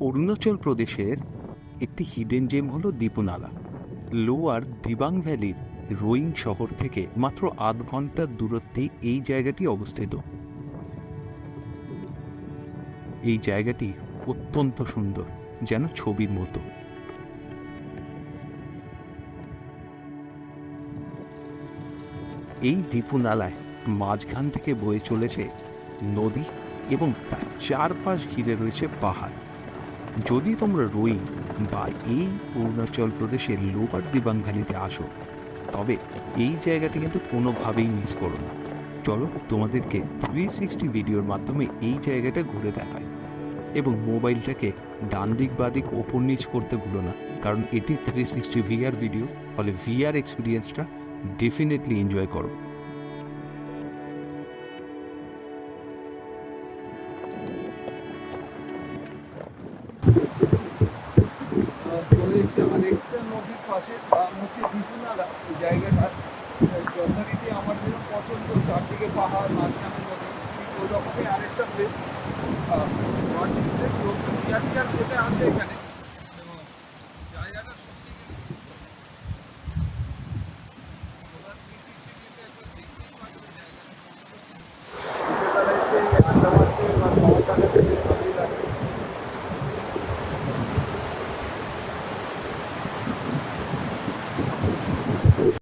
অরুণাচল প্রদেশের একটি hidden gem হলো দীপুনালা। লোয়ার দিবাং ভ্যালির রোয়িং শহর থেকে মাত্র আধ ঘন্টার দূরত্বেই এই জায়গাটি অবস্থিত। এই জায়গাটি অত্যন্ত সুন্দর, যেন ছবির মতো। এই দীপুনালায় মাঝখান থেকে বয়ে চলেছে নদী এবং তার চারপাশ ঘিরে রয়েছে পাহাড়। যদি তোমরা রোয়িং বা এই অরুণাচল প্রদেশের লোয়ার দিবাং ভ্যালিতে আসো, তবে এই জায়গাটি কিন্তু কোনোভাবেই মিস করো না। চলো তোমাদেরকে 360 ভিডিওর মাধ্যমে এই জায়গাটা ঘুরে দেখায়। এবং মোবাইলটাকে ডান দিক বা দিক ওপর নিচ করতে ভুলো না, কারণ এটি 360 ভিআর ভিডিও, ফলে ভিআর এক্সপিরিয়েন্সটা ডেফিনেটলি এনজয় করো। চলে এসছে আরেকটা নদীর পাশে, নাম হচ্ছে দীপুনালা। এই জায়গাটা যথারীতি আমার যেন পছন্দ, চারদিকে পাহাড়, মাঝখানে নদী, ঠিক ওই রকমই আরেকটা প্লেস। বিয়ার টিয়ার খেতে আসে এখানে,